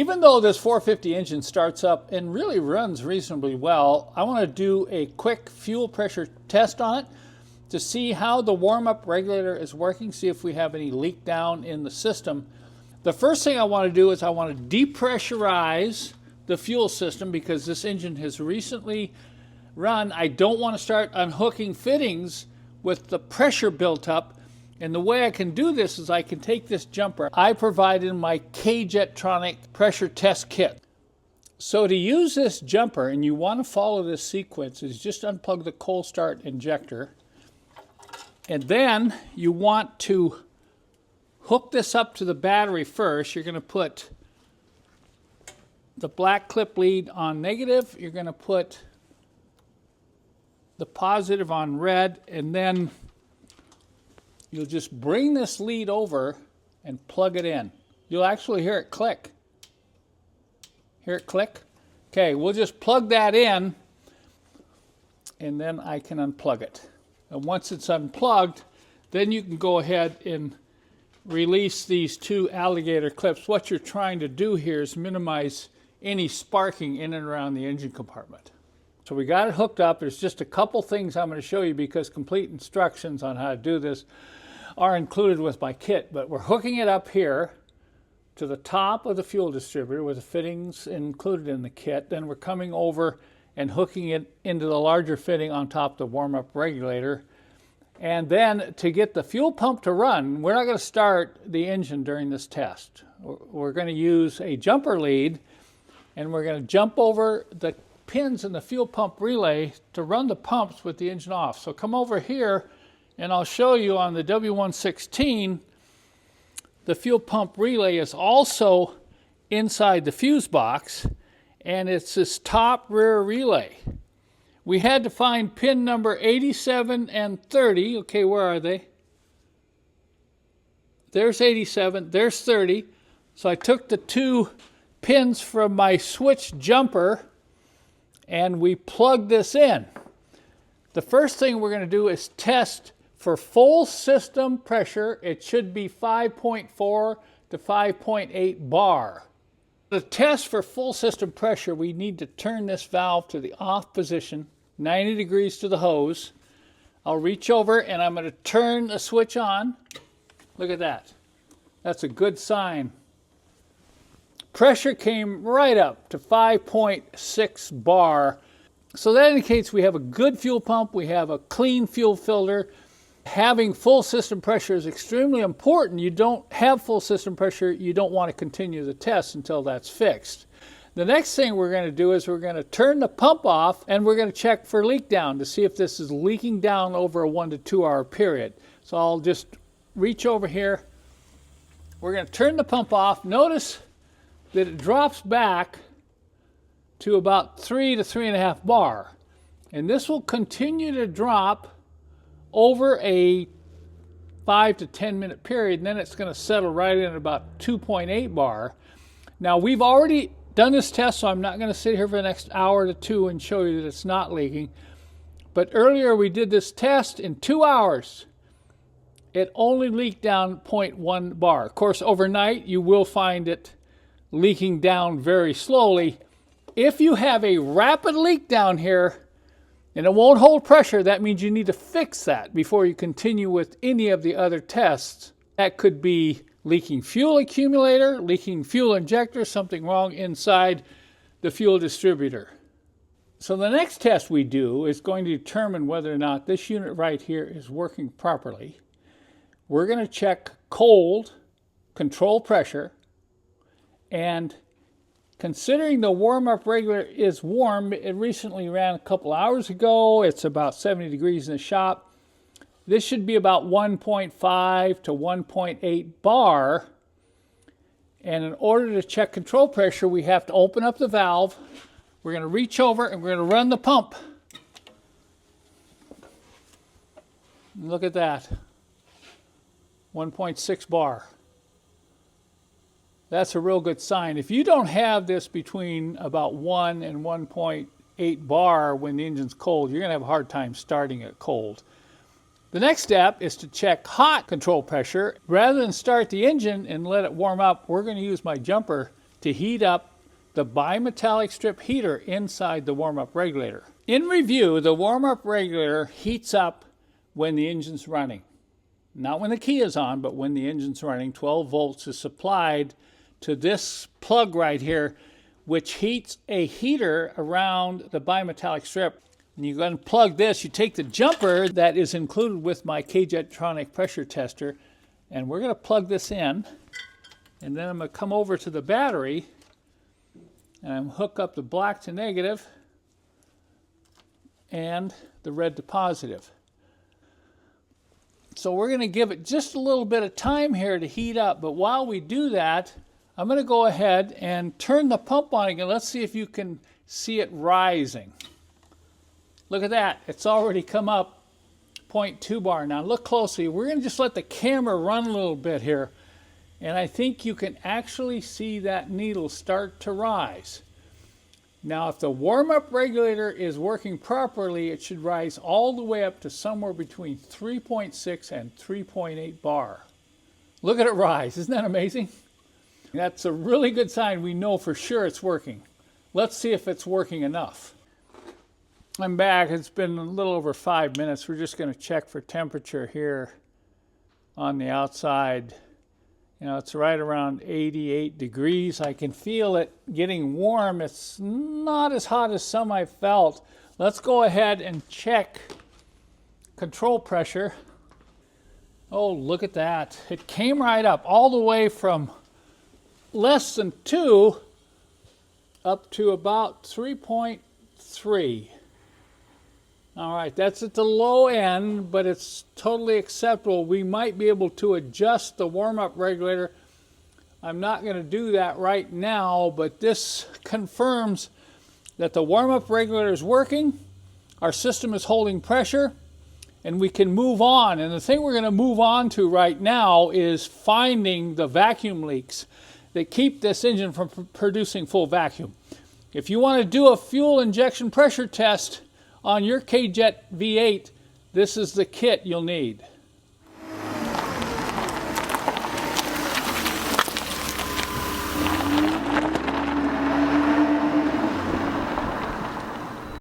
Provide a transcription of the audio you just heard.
Even though this 450 engine starts up and really runs reasonably well, I want to do a quick fuel pressure test on it to see how the warm-up regulator is working, see if we have any leak down in the system. The first thing I want to do is I want to depressurize the fuel system because this engine has recently run. I don't want to start unhooking fittings with the pressure built up. And the way I can do this is I can take this jumper. I provided my K-Jetronic pressure test kit. So to use this jumper, and you want to follow this sequence, is just unplug the cold start injector. And then you want to hook this up to the battery first. You're going to put the black clip lead on negative. You're going to put the positive on red, and then you'll just bring this lead over and plug it in. You'll actually hear it click. Hear it click? Okay, we'll just plug that in, and then I can unplug it. And once it's unplugged, then you can go ahead and release these two alligator clips. What you're trying to do here is minimize any sparking in and around the engine compartment. So we got it hooked up. There's just a couple things I'm going to show you because complete instructions on how to do this are included with my kit. But we're hooking it up here to the top of the fuel distributor with the fittings included in the kit. Then we're coming over and hooking it into the larger fitting on top of the warm-up regulator. And then to get the fuel pump to run, we're not going to start the engine during this test. We're going to use a jumper lead, and we're going to jump over the pins in the fuel pump relay to run the pumps with the engine off. So come over here, and I'll show you on the W116, the fuel pump relay is also inside the fuse box, and it's this top rear relay. We had to find pin number 87 and 30. Okay, where are they? There's 87, there's 30. So I took the two pins from my switch jumper and we plugged this in. The first thing we're going to do is test for full system pressure. It should be 5.4 to 5.8 bar. To test for full system pressure, we need to turn this valve to the off position, 90 degrees to the hose. I'll reach over and I'm going to turn the switch on. Look at that. That's a good sign. Pressure came right up to 5.6 bar. So that indicates we have a good fuel pump, we have a clean fuel filter. Having full system pressure is extremely important. You don't have full system pressure, you don't want to continue the test until that's fixed. The next thing we're going to do is we're going to turn the pump off and we're going to check for leak down to see if this is leaking down over a 1 to 2 hour period. So I'll just reach over here. We're going to turn the pump off. Notice that it drops back to about 3 to 3.5 bar. And this will continue to drop over a 5 to 10 minute period, and then it's going to settle right in at about 2.8 bar. Now we've already done this test, so I'm not going to sit here for the next hour to two and show you that it's not leaking. But earlier we did this test in 2 hours. It only leaked down 0.1 bar. Of course, overnight you will find it leaking down very slowly. If you have a rapid leak down here and it won't hold pressure, that means you need to fix that before you continue with any of the other tests. That could be leaking fuel accumulator, leaking fuel injector, something wrong inside the fuel distributor. So the next test we do is going to determine whether or not this unit right here is working properly. We're going to check cold, control pressure, and considering the warm-up regulator is warm, it recently ran a couple hours ago. It's about 70 degrees in the shop. This should be about 1.5 to 1.8 bar. And in order to check control pressure, we have to open up the valve. We're going to reach over and we're going to run the pump. Look at that. 1.6 bar. That's a real good sign. If you don't have this between about 1 and 1.8 bar when the engine's cold, you're going to have a hard time starting it cold. The next step is to check hot control pressure. Rather than start the engine and let it warm up, we're going to use my jumper to heat up the bimetallic strip heater inside the warm-up regulator. In review, the warm-up regulator heats up when the engine's running. Not when the key is on, but when the engine's running. 12 volts is supplied to this plug right here, which heats a heater around the bimetallic strip. And you unplug this, you take the jumper that is included with my K-Jetronic pressure tester, and we're going to plug this in, and then I'm going to come over to the battery and hook up the black to negative and the red to positive. So we're going to give it just a little bit of time here to heat up, but while we do that, I'm going to go ahead and turn the pump on again. Let's see if you can see it rising. Look at that. It's already come up 0.2 bar. Now look closely. We're going to just let the camera run a little bit here, and I think you can actually see that needle start to rise. Now, if the warm-up regulator is working properly, it should rise all the way up to somewhere between 3.6 and 3.8 bar. Look at it rise. Isn't that amazing? That's a really good sign. We know for sure it's working. Let's see if it's working enough. I'm back. It's been a little over 5 minutes. We're just going to check for temperature here on the outside. You know, it's right around 88 degrees. I can feel it getting warm. It's not as hot as some I felt. Let's go ahead and check control pressure. Oh, look at that. It came right up all the way from less than 2 up to about 3.3. All right, that's at the low end, but it's totally acceptable. We might be able to adjust the warm-up regulator. I'm not going to do that right now, but this confirms that the warm-up regulator is working, our system is holding pressure, and we can move on. And the thing we're going to move on to right now is finding the vacuum leaks that keep this engine from producing full vacuum. If you want to do a fuel injection pressure test on your K-Jet V8, this is the kit you'll need.